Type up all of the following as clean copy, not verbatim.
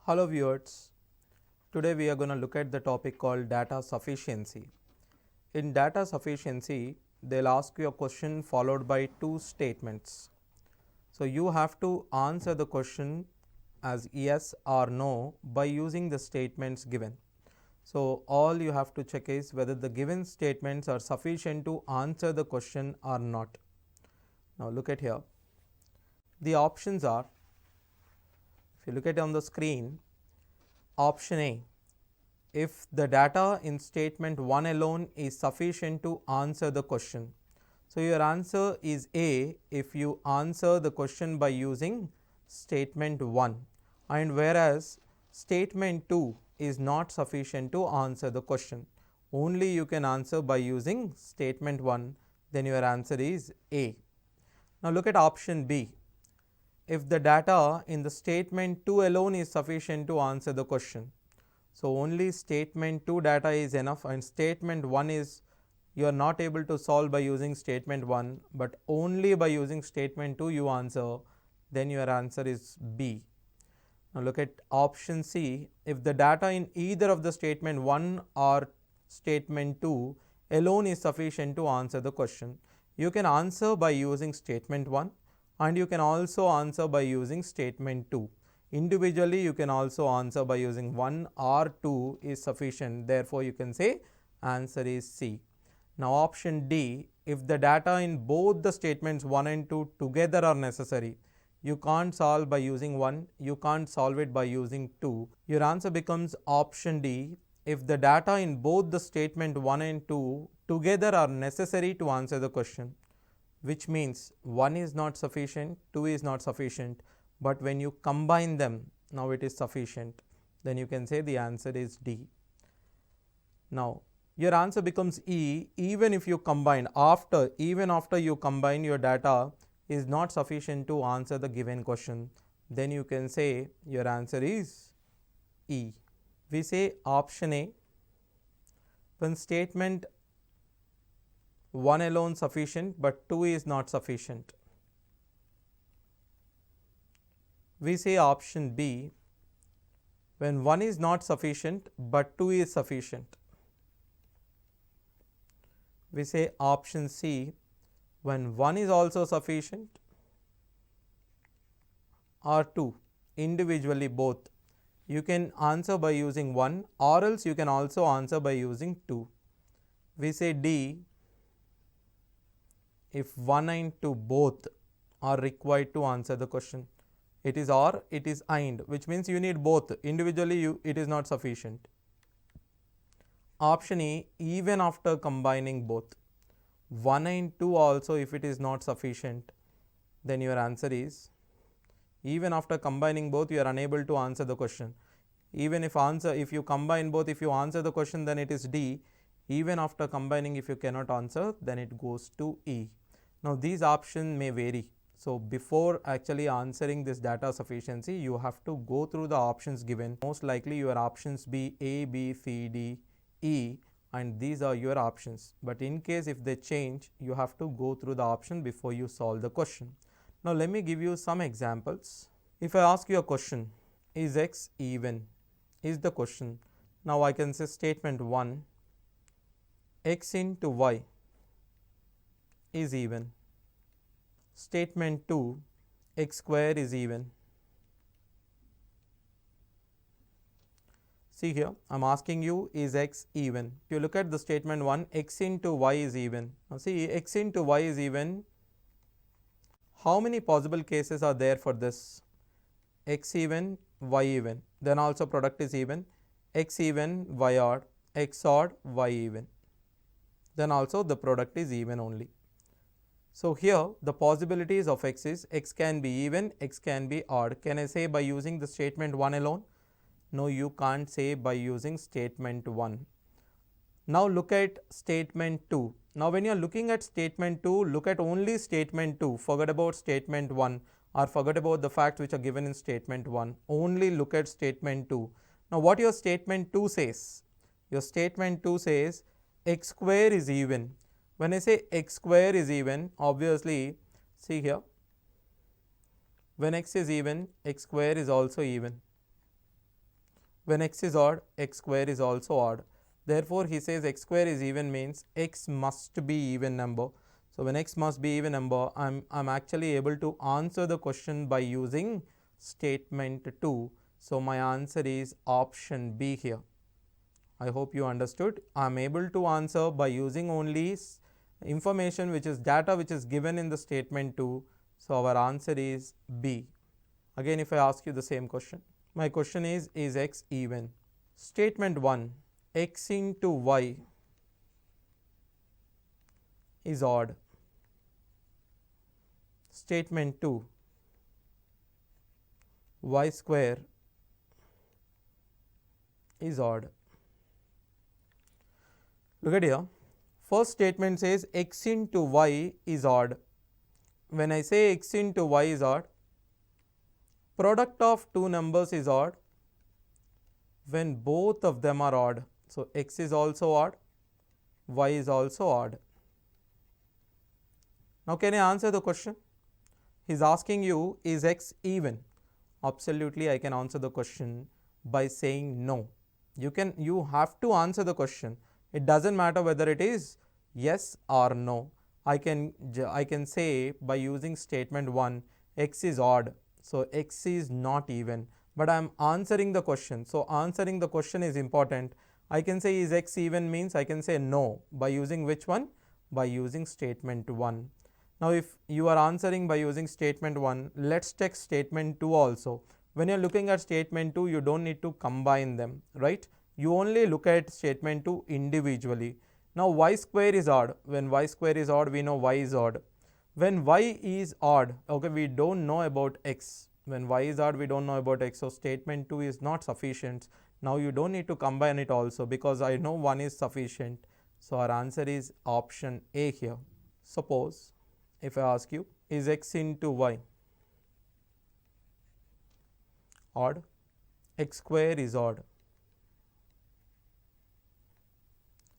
Hello viewers, today we are going to look at the topic called data sufficiency. In data sufficiency, they will ask you a question followed by two statements. So you have to answer the question as yes or no by using the statements given. So all you have to check is whether the given statements are sufficient to answer the question or not. Now look at here. The options are, if you look at it on the screen, option A, if the data in statement 1 alone is sufficient to answer the question. So your answer is A if you answer the question by using statement 1, and whereas statement 2 is not sufficient to answer the question. Only you can answer by using statement 1, then your answer is A. Now look at option B. If the data in the statement 2 alone is sufficient to answer the question. So only statement 2 data is enough, and statement 1 is you are not able to solve by using statement 1, but only by using statement 2 you answer, then your answer is B. Now look at option C. If the data in either of the statement 1 or statement 2 alone is sufficient to answer the question, you can answer by using statement 1, and you can also answer by using statement 2. Individually you can also answer by using 1 or 2 is sufficient, therefore you can say answer is C. Now option D, if the data in both the statements 1 and 2 together are necessary, you can't solve by using 1, you can't solve it by using 2. Your answer becomes option D, if the data in both the statement 1 and 2 together are necessary to answer the question, which means 1 is not sufficient, 2 is not sufficient, but when you combine them, now it is sufficient, then you can say the answer is D. Now your answer becomes E even if you combine, even after you combine your data is not sufficient to answer the given question, then you can say your answer is E. We say option A, when statement 1 alone sufficient but 2 is not sufficient. We say option B, when 1 is not sufficient but 2 is sufficient. We say option C, when 1 is also sufficient or 2, individually both. You can answer by using 1, or else you can also answer by using 2. We say D, if 1 and 2 both are required to answer the question. It is or, it is and, which means you need both. Individually it is not sufficient. Option E, even after combining both 1 and 2 also, if it is not sufficient, then your answer is, even after combining both you are unable to answer the question. Even if you combine both, if you answer the question, then it is D. Even after combining, if you cannot answer, then it goes to E. Now these options may vary. So before actually answering this data sufficiency, you have to go through the options given. Most likely your options be A, B, C, D, E, and these are your options. But in case if they change, you have to go through the option before you solve the question. Now let me give you some examples. If I ask you a question, is X even? Is the question. Now I can say statement 1, X into Y is even. Statement 2, X square is even. See here, I am asking you, is X even? If you look at the statement 1, X into Y is even. Now see, X into Y is even. How many possible cases are there for this? X even, Y even. Then also product is even. X even, Y odd. X odd, Y even. Then also the product is even only. So here the possibilities of X is, X can be even, X can be odd. Can I say by using the statement 1 alone? No, you can't say by using statement 1. Now look at statement 2. Now when you are looking at statement 2, look at only statement 2. Forget about statement 1 or forget about the facts which are given in statement 1. Only look at statement 2. Now what your statement 2 says? Your statement 2 says X square is even. When I say X square is even, obviously see here, when X is even, X square is also even. When x is odd, x square is also odd. Therefore, he says x square is even means x must be even number. So, when x must be even number, I'm actually able to answer the question by using statement 2. So, my answer is option B here. I hope you understood. I am able to answer by using only information which is data which is given in the statement 2. So, our answer is B. Again, if I ask you the same question, my question is x even? Statement 1, x into y is odd. Statement 2, y square is odd. Look at here. First statement says x into y is odd. When I say x into y is odd, product of two numbers is odd when both of them are odd. So, x is also odd, y is also odd. Now, can I answer the question? He is asking you, is x even? Absolutely, I can answer the question by saying no. You have to answer the question. It doesn't matter whether it is yes or no. I can say by using statement 1, x is odd. So, x is not even, but I am answering the question. So, answering the question is important. I can say is x even means I can say no by using which one? By using statement 1. Now, if you are answering by using statement 1, let's take statement 2 also. When you are looking at statement 2, you don't need to combine them, right? You only look at statement 2 individually. Now, y square is odd. When y square is odd, we know y is odd. When y is odd, okay, we don't know about x. When y is odd, we don't know about x. So, statement 2 is not sufficient. Now, you don't need to combine it also because I know 1 is sufficient. So, our answer is option A here. Suppose if I ask you, is x into y odd? X square is odd.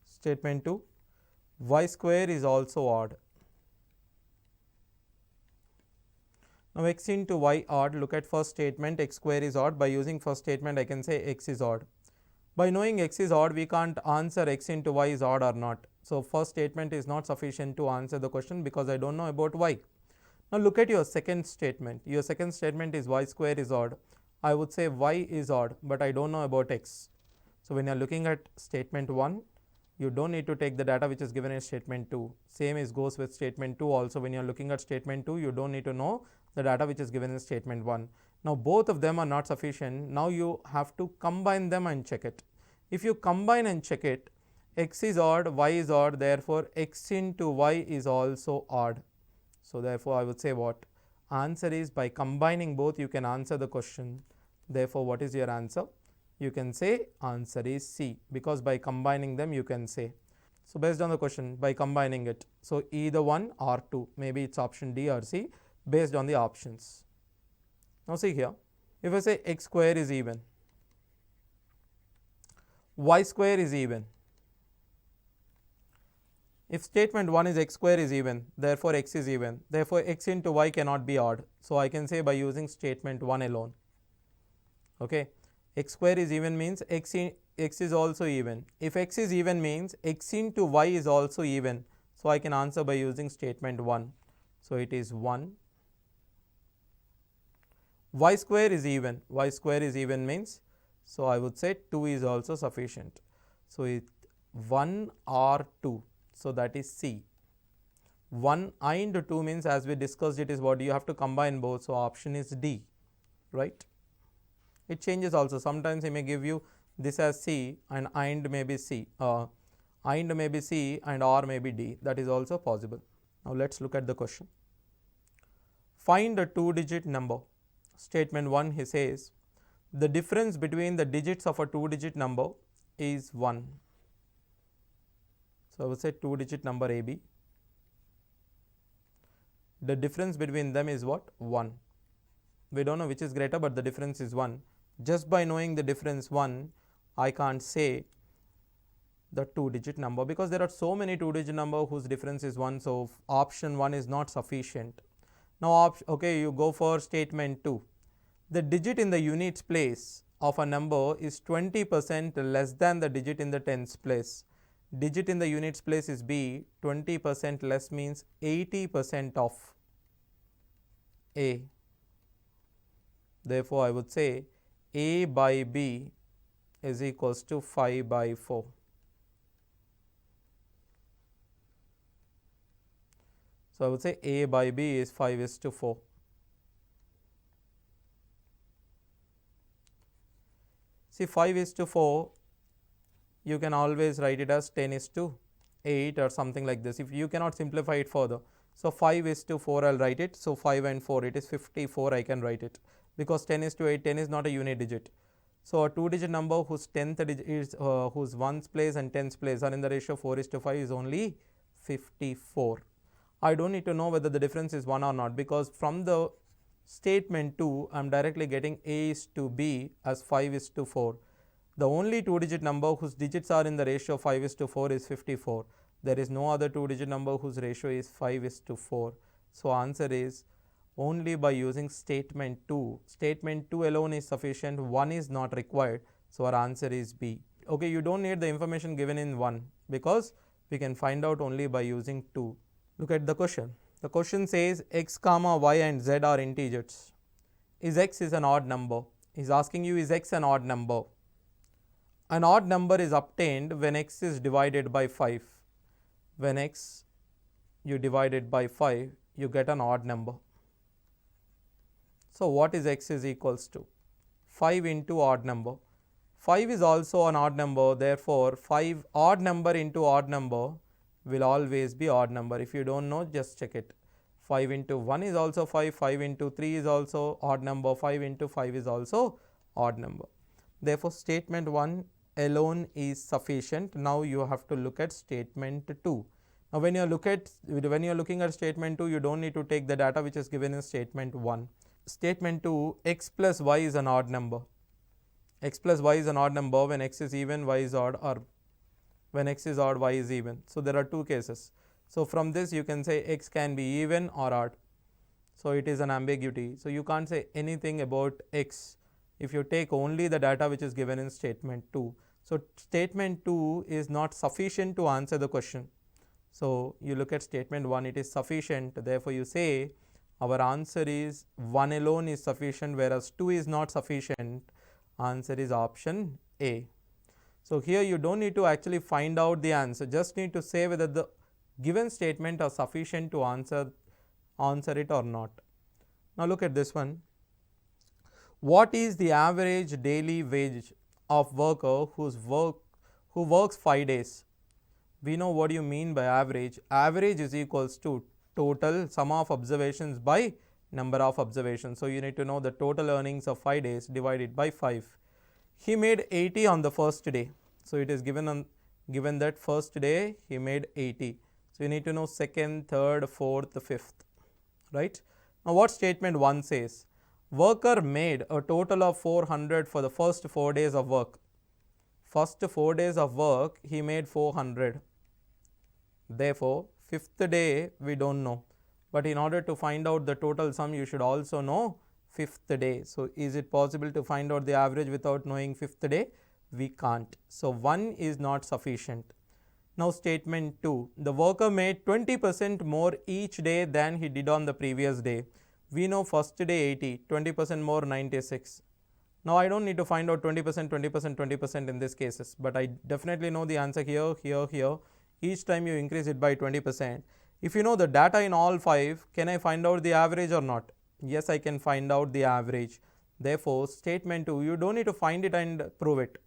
Statement 2, y square is also odd. Now, x into y odd, look at first statement, x square is odd. By using first statement, I can say x is odd. By knowing x is odd, we can't answer x into y is odd or not. So, first statement is not sufficient to answer the question because I don't know about y. Now, look at your second statement. Your second statement is y square is odd. I would say y is odd, but I don't know about x. So, when you are looking at statement 1, you don't need to take the data which is given in statement 2. Same is goes with statement 2 also. When you are looking at statement 2, you don't need to know the data which is given in statement 1. Now, both of them are not sufficient. Now, you have to combine them and check it. If you combine and check it, x is odd, y is odd, therefore, x into y is also odd. So, therefore, I would say what? Answer is by combining both, you can answer the question. Therefore, what is your answer? You can say answer is C because by combining them, you can say. So, based on the question, by combining it. So, either 1 or 2, maybe it's option D or C based on the options. Now, see here, if I say x square is even, y square is even. If statement 1 is x square is even, therefore, x is even. Therefore, x into y cannot be odd. So, I can say by using statement 1 alone. Okay. X square is even means x is also even. If x is even means x into y is also even. So, I can answer by using statement 1. So, it is 1. Y square is even. Y square is even means, so I would say 2 is also sufficient. So, 1 or 2. So, that is C. 1 and 2 means, as we discussed, it is what you have to combine both. So, option is D, right. It changes also. Sometimes he may give you this as C and may be C, and may be C and or may be D. That is also possible. Now, let us look at the question. Find a 2-digit number. Statement 1, he says, the difference between the digits of a 2-digit number is 1. So, I would say 2-digit number AB. The difference between them is what? 1. We don't know which is greater, but the difference is 1. Just by knowing the difference 1, I can't say the 2-digit number because there are so many 2-digit number whose difference is 1. So, option 1 is not sufficient. Now, okay, you go for statement 2. The digit in the units place of a number is 20% less than the digit in the tens place. Digit in the units place is b, 20% less means 80% of a. Therefore, I would say a by b is equals to 5 by 4. So, I would say a by b is 5:4. See, 5:4, you can always write it as 10:8 or something like this, if you cannot simplify it further. So, 5:4 I will write it. So, 5 and 4, it is 54 I can write it, because 10:8, 10 is not a unit digit. So, a 2-digit number whose 10th digit is whose ones place and tens place are in the ratio 4:5 is only 54. I don't need to know whether the difference is 1 or not, because from the statement 2 I am directly getting a is to b as 5:4. The only 2-digit number whose digits are in the ratio 5:4 is 54. There is no other 2-digit number whose ratio is 5:4. So, answer is only by using statement 2. Statement 2 alone is sufficient, 1 is not required. So, our answer is B. Okay, you don't need the information given in 1, because we can find out only by using 2. Look at the question. The question says x comma y and z are integers. Is x is an odd number? He is asking you, is x an odd number? An odd number is obtained when x is divided by 5. When x you divide it by 5, you get an odd number. So, what is x is equals to? 5 into odd number. 5 is also an odd number, therefore, 5 odd number into odd number will always be odd number. If you don't know, just check it. 5 into 1 is also 5, 5 into 3 is also odd number, 5 into 5 is also odd number. Therefore, statement 1 alone is sufficient. Now, you have to look at statement 2. Now, when you are looking at statement 2, you don't need to take the data which is given in statement 1. Statement 2, x plus y is an odd number. X plus y is an odd number when x is even, y is odd, or when x is odd, y is even. So, there are two cases. So, from this you can say x can be even or odd. So, it is an ambiguity. So, you can't say anything about x if you take only the data which is given in statement 2. So, statement 2 is not sufficient to answer the question. So, you look at statement 1, it is sufficient. Therefore, you say our answer is 1 alone is sufficient, whereas 2 is not sufficient. Answer is option A. So, here you don't need to actually find out the answer, just need to say whether the given statement are sufficient to answer it or not. Now, look at this one. What is the average daily wage of worker who works 5 days? We know what you mean by average. Average is equals to total sum of observations by number of observations. So, you need to know the total earnings of 5 days divided by 5. He made 80 on the first day. So, it is given that first day he made 80. So, you need to know second, third, fourth, fifth, right. Now, what statement 1 says? Worker made a total of 400 for the first 4 days of work. First 4 days of work he made 400. Therefore, fifth day we don't know, but in order to find out the total sum you should also know fifth day. So, is it possible to find out the average without knowing fifth day? We can't. So, 1 is not sufficient. Now, statement 2, the worker made 20% more each day than he did on the previous day. We know first day 80, 20% more 96. Now, I don't need to find out 20%, 20%, 20% in these cases, but I definitely know the answer here, here, here. Each time you increase it by 20%. If you know the data in all 5, can I find out the average or not? Yes, I can find out the average. Therefore, statement 2, you don't need to find it and prove it.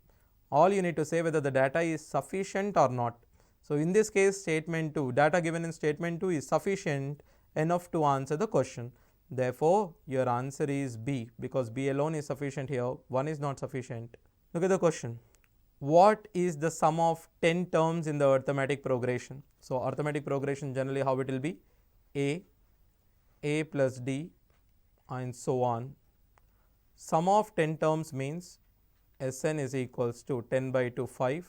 All you need to say whether the data is sufficient or not. So, in this case, statement 2, data given in statement 2 is sufficient enough to answer the question. Therefore, your answer is B, because B alone is sufficient here, 1 is not sufficient. Look at the question. What is the sum of 10 terms in the arithmetic progression? So, arithmetic progression generally how it will be? A plus D and so on. Sum of 10 terms means Sn is equals to 10 by 2, 5,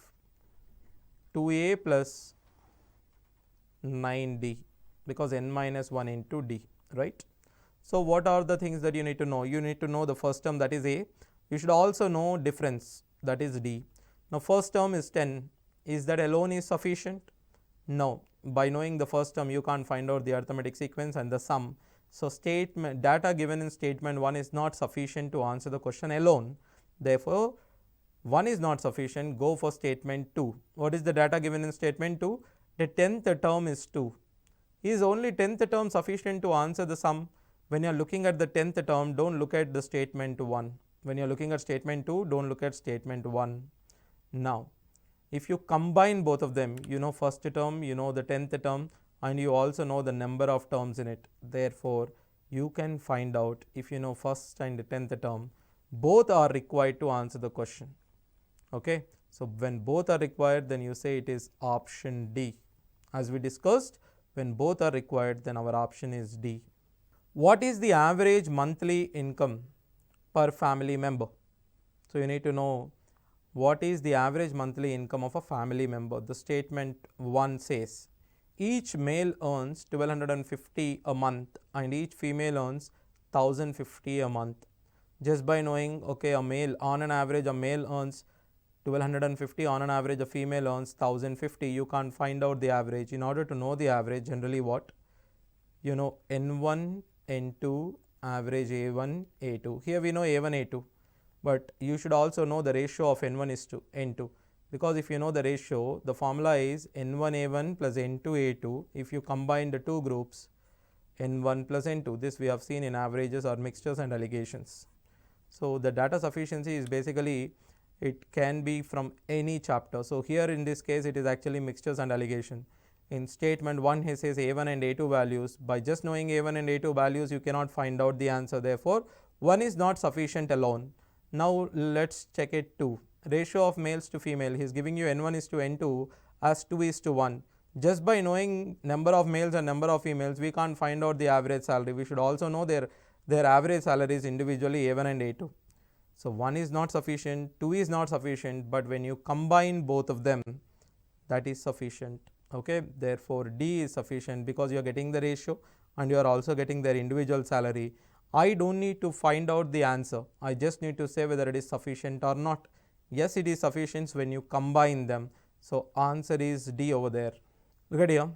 2A plus 9D, because n minus 1 into D, right. So, what are the things that you need to know? You need to know the first term, that is A. You should also know difference, that is D. Now first term is 10. Is that alone is sufficient? No. By knowing the first term you can't find out the arithmetic sequence and the sum. So statement data given in statement 1 is not sufficient to answer the question alone. Therefore 1 is not sufficient, go for statement 2. What is the data given in statement 2? The 10th term is 2. Is only 10th term sufficient to answer the sum? When you are looking at the 10th term, don't look at the statement 1. When you are looking at statement 2, don't look at statement 1. Now, if you combine both of them, you know first term, you know the 10th term, and you also know the number of terms in it. Therefore, you can find out if you know first and the 10th term, both are required to answer the question. Okay. So when both are required, then you say it is option D. As we discussed, when both are required, then our option is D. What is the average monthly income per family member? So you need to know what is the average monthly income of a family member. The statement 1 says each male earns 1250 a month and each female earns 1050 a month. Just by knowing, okay, a male on an average, a male earns 1250, on an average a female earns 1050, you can't find out the average. In order to know the average, generally what? You know N1, N2, average A1, A2. Here we know A1, A2, but you should also know the ratio of N1 is to N2, because if you know the ratio, the formula is N1 A1 plus N2 A2. If you combine the two groups, N1 plus N2, this we have seen in averages or mixtures and allegations. So the data sufficiency is basically, it can be from any chapter. So here in this case it is actually mixtures and allegation. In statement 1 he says A1 and A2 values. By just knowing A1 and A2 values you cannot find out the answer. Therefore 1 is not sufficient alone. Now let's check it 2. Ratio of males to female, he is giving you N1 is to N2 as 2 is to 1. Just by knowing number of males and number of females, we can't find out the average salary. We should also know their average salaries individually, A1 and A2. So 1 is not sufficient, 2 is not sufficient, but when you combine both of them, that is sufficient. Okay. Therefore D is sufficient because you are getting the ratio and you are also getting their individual salary. I don't need to find out the answer. I just need to say whether it is sufficient or not. Yes, it is sufficient when you combine them. So answer is D over there. Look at here.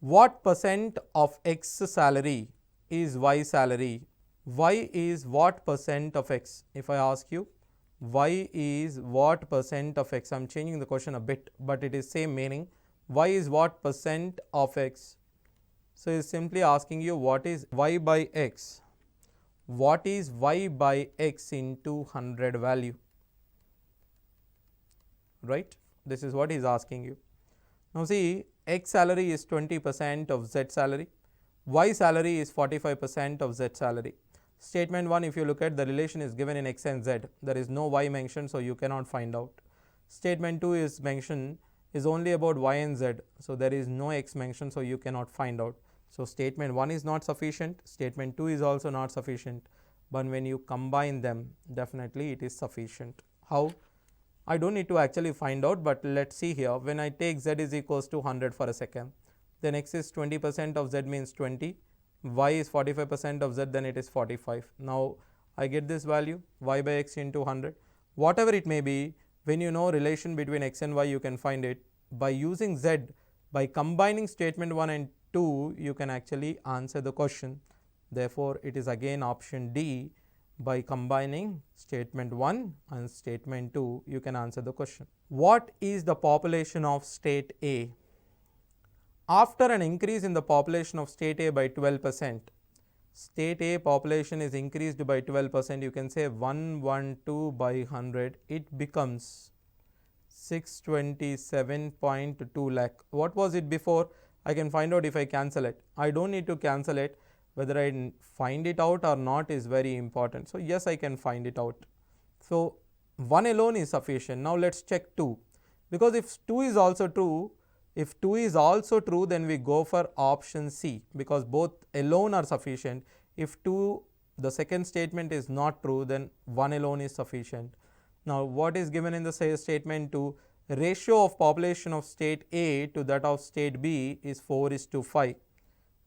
What percent of X salary is Y salary? Y is what percent of X? If I ask you, Y is what percent of X? I am changing the question a bit, but it is same meaning. Y is what percent of X? So it is simply asking you what is Y by X? What is Y by X into 100 value? Right? This is what he is asking you. Now see, X salary is 20% of Z salary. Y salary is 45% of Z salary. Statement 1, if you look at the relation is given in X and Z, there is no Y mentioned, so you cannot find out. Statement 2 is mentioned is only about Y and Z, so there is no X mentioned, so you cannot find out. So statement 1 is not sufficient, statement 2 is also not sufficient, but when you combine them, definitely it is sufficient. How? I don't need to actually find out, but let's see here. When I take Z is equals to 100 for a second, then X is 20% of Z means 20. Y is 45% of Z, then it is 45. Now I get this value Y by X into 100. Whatever it may be, when you know relation between X and Y, you can find it. By using Z, by combining statement 1 and 2, you can actually answer the question. Therefore it is again option D. By combining statement 1 and statement 2, you can answer the question. What is the population of state A? After an increase in the population of state A by 12%, state A population is increased by 12%, you can say 112 by 100, it becomes 627.2 lakh. What was it before? I can find out if I cancel it. I don't need to cancel it. Whether I find it out or not is very important. So yes, I can find it out. So 1 alone is sufficient. Now let's check 2, because if 2 is also true, then we go for option C, because both alone are sufficient. If 2, the second statement is not true, then 1 alone is sufficient. Now what is given in the statement 2? Ratio of population of state A to that of state B is 4:5.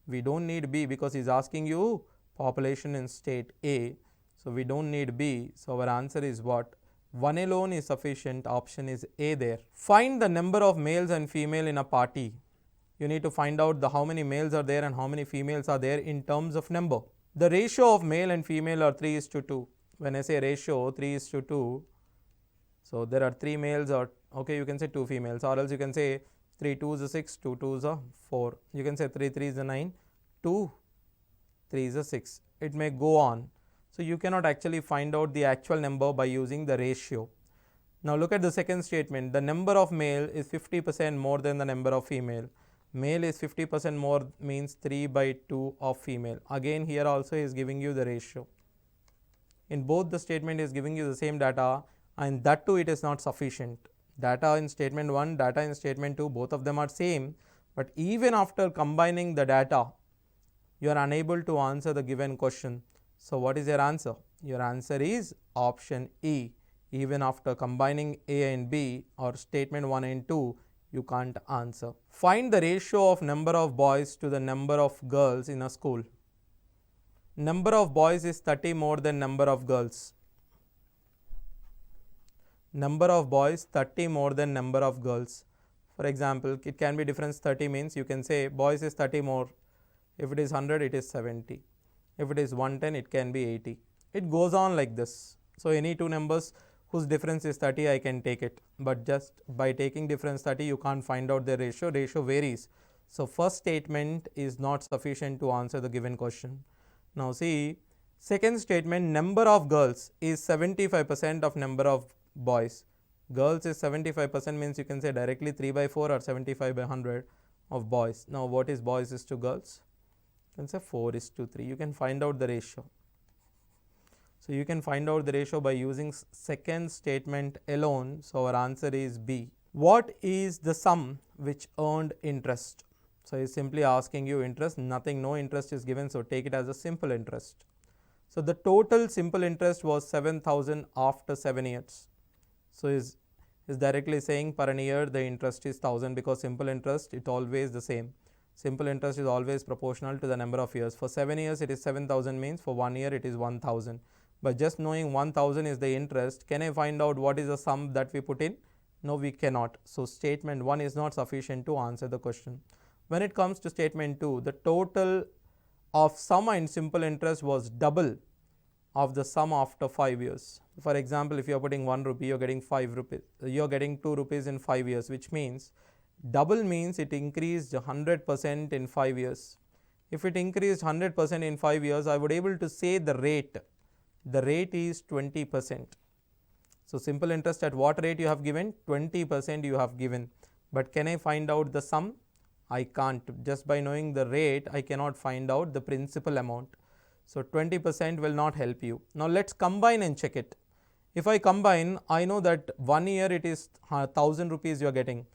We don't need B because he is asking you population in state A. So we don't need B. So our answer is what? 1 alone is sufficient. Option is A there. Find the number of males and female in a party. You need to find out how many males are there and how many females are there in terms of number. The ratio of male and female are 3:2. When I say ratio 3:2, so there are 3 males, or okay, you can say 2 females, or else you can say 3 2s are 6, 2 2s are 4. You can say 3 3s are 9, 2 3s are 6. It may go on. So you cannot actually find out the actual number by using the ratio. Now look at the second statement. The number of male is 50% more than the number of female. Male is 50% more means 3/2 of female. Again here also he is giving you the ratio. In both the statement is giving you the same data, and that too it is not sufficient. Data in statement 1, data in statement 2, both of them are same, but even after combining the data, you are unable to answer the given question. So what is your answer? Your answer is option E. Even after combining A and B or statement 1 and 2, you can't answer. Find the ratio of number of boys to the number of girls in a school. Number of boys is 30 more than number of girls. Number of boys 30 more than number of girls. For example, it can be difference 30 means you can say boys is 30 more. If it is 100, it is 70. If it is 110, it can be 80. It goes on like this. So any two numbers whose difference is 30, I can take it. But just by taking difference 30, you can't find out the ratio. Ratio varies. So first statement is not sufficient to answer the given question. Now see, second statement, number of girls is 75% of number of boys. Girls is 75% means you can say directly 3/4 or 75/100 of boys. Now what is boys is to girls? You can say 4:3. You can find out the ratio. So you can find out the ratio by using second statement alone. So our answer is B. What is the sum which earned interest? So he is simply asking you interest, nothing, no interest is given, so take it as a simple interest. So the total simple interest was 7,000 after 7 years. So is directly saying per an year the interest is 1,000, because simple interest it always the same. Simple interest is always proportional to the number of years. For 7 years it is 7,000 means for 1 year it is 1,000. But just knowing 1,000 is the interest, can I find out what is the sum that we put in? No, we cannot. So statement 1 is not sufficient to answer the question. When it comes to statement 2, the total of sum and simple interest was double of the sum after 5 years. For example, if you are putting 1 rupee, you are getting 5 rupees. You are getting 2 rupees in 5 years, which means double means it increased 100% in 5 years. If it increased 100% in 5 years, I would able to say the rate. The rate is 20%. So simple interest at what rate you have given? 20% you have given. But can I find out the sum? I can't. Just by knowing the rate, I cannot find out the principal amount. So 20% will not help you. Now let's combine and check it. If I combine, I know that 1 year it is 1,000 rupees you are getting,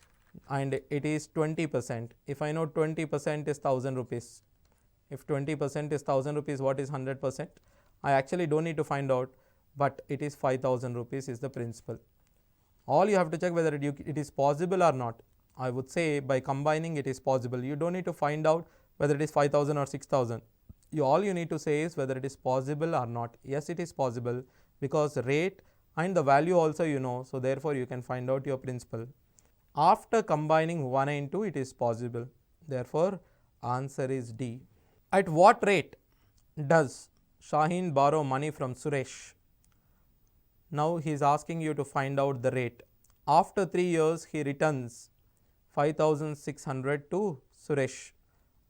and it is 20%. If I know 20% is 1,000 rupees. If 20% is 1,000 rupees, what is 100%? I actually don't need to find out, but it is 5,000 rupees is the principal. All you have to check whether it is possible or not. I would say by combining it is possible. You don't need to find out whether it is 5,000 or 6,000. All you need to say is whether it is possible or not. Yes, it is possible, because rate and the value also you know. So therefore you can find out your principal. After combining 1 and 2, it is possible. Therefore answer is D. At what rate does Shaheen borrow money from Suresh? Now he is asking you to find out the rate. After 3 years he returns 5,600 to Suresh.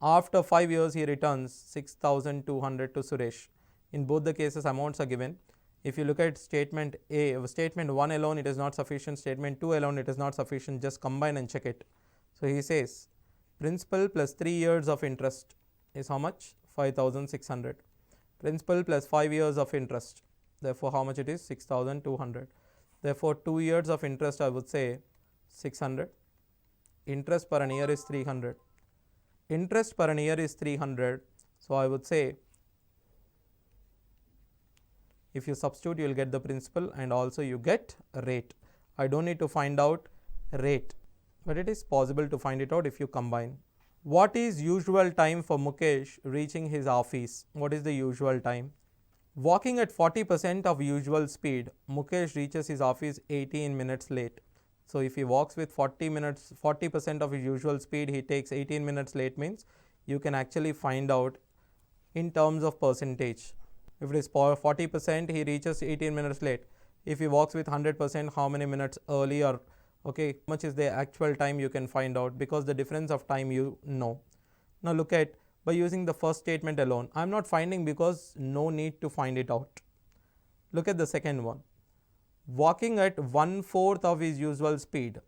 After 5 years he returns 6,200 to Suresh. In both the cases amounts are given. If you look at statement A, statement 1 alone it is not sufficient, statement 2 alone it is not sufficient, just combine and check it. So he says principal plus 3 years of interest is how much? 5,600. Principal plus 5 years of interest, therefore how much it is? 6,200. Therefore 2 years of interest I would say 600. Interest per an year is 300. Interest per an year is 300. So I would say if you substitute, you will get the principal and also you get rate. I don't need to find out rate, but it is possible to find it out if you combine. What is usual time for Mukesh reaching his office? What is the usual time? Walking at 40% of usual speed, Mukesh reaches his office 18 minutes late. So if he walks with 40% of his usual speed, he takes 18 minutes late, means you can actually find out in terms of percentage. If it is 40%, he reaches 18 minutes late. If he walks with 100%, how many minutes earlier? Okay, how much is the actual time, you can find out, because the difference of time you know. Now look at, by using the first statement alone, I am not finding because no need to find it out. Look at the second one. Walking at 1/4 of his usual speed,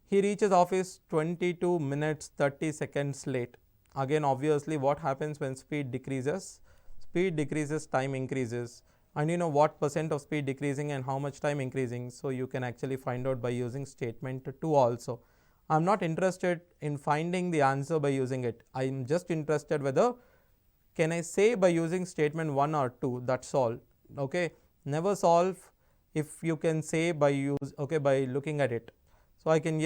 he reaches office 22 minutes 30 seconds late. Again, obviously, what happens when speed decreases? Speed decreases, time increases, and you know what percent of speed decreasing and how much time increasing. So you can actually find out by using statement 2 also. I am not interested in finding the answer by using it. I am just interested whether can I say by using statement 1 or 2. That's all. Okay. Never solve if you can say by by looking at it. So I can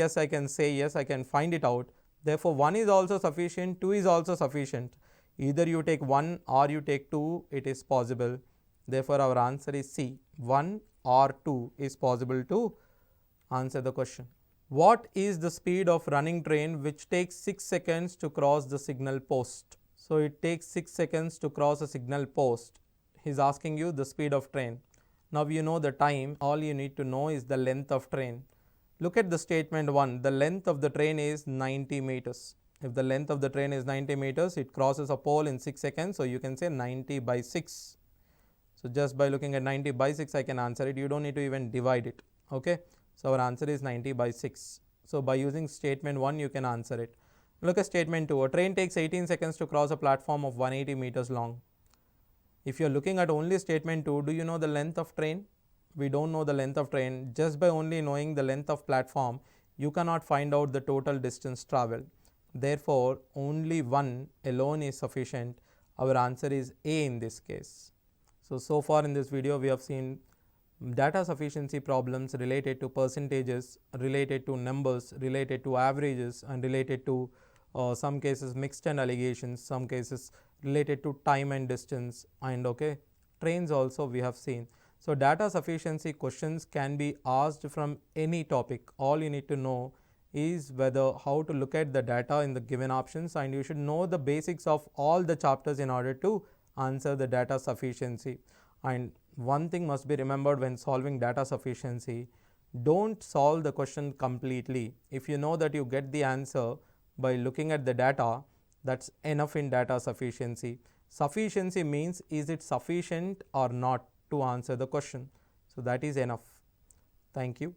say yes, I can find it out. Therefore 1 is also sufficient, 2 is also sufficient. Either you take 1 or you take 2, it is possible. Therefore our answer is C. 1 or 2 is possible to answer the question. What is the speed of running train which takes 6 seconds to cross the signal post? So it takes 6 seconds to cross a signal post. He is asking you the speed of train. Now you know the time, all you need to know is the length of train. Look at the statement 1, the length of the train is 90 meters. If the length of the train is 90 meters, it crosses a pole in 6 seconds, so you can say 90 by 6. So just by looking at 90 by 6, I can answer it. You don't need to even divide it. Okay. So our answer is 90 by 6. So by using statement 1, you can answer it. Look at statement 2. A train takes 18 seconds to cross a platform of 180 meters long. If you are looking at only statement 2, do you know the length of train? We don't know the length of train. Just by only knowing the length of platform, you cannot find out the total distance traveled. Therefore, only 1 alone is sufficient. Our answer is A in this case. So far in this video, we have seen data sufficiency problems related to percentages, related to numbers, related to averages, and related to some cases mixed and allegations, some cases related to time and distance, and trains also we have seen. So data sufficiency questions can be asked from any topic. All you need to know is how to look at the data in the given options, and you should know the basics of all the chapters in order to answer the data sufficiency. And one thing must be remembered when solving data sufficiency: don't solve the question completely. If you know that you get the answer by looking at the data, that's enough in data sufficiency. Sufficiency means, is it sufficient or not to answer the question? So that is enough. Thank you.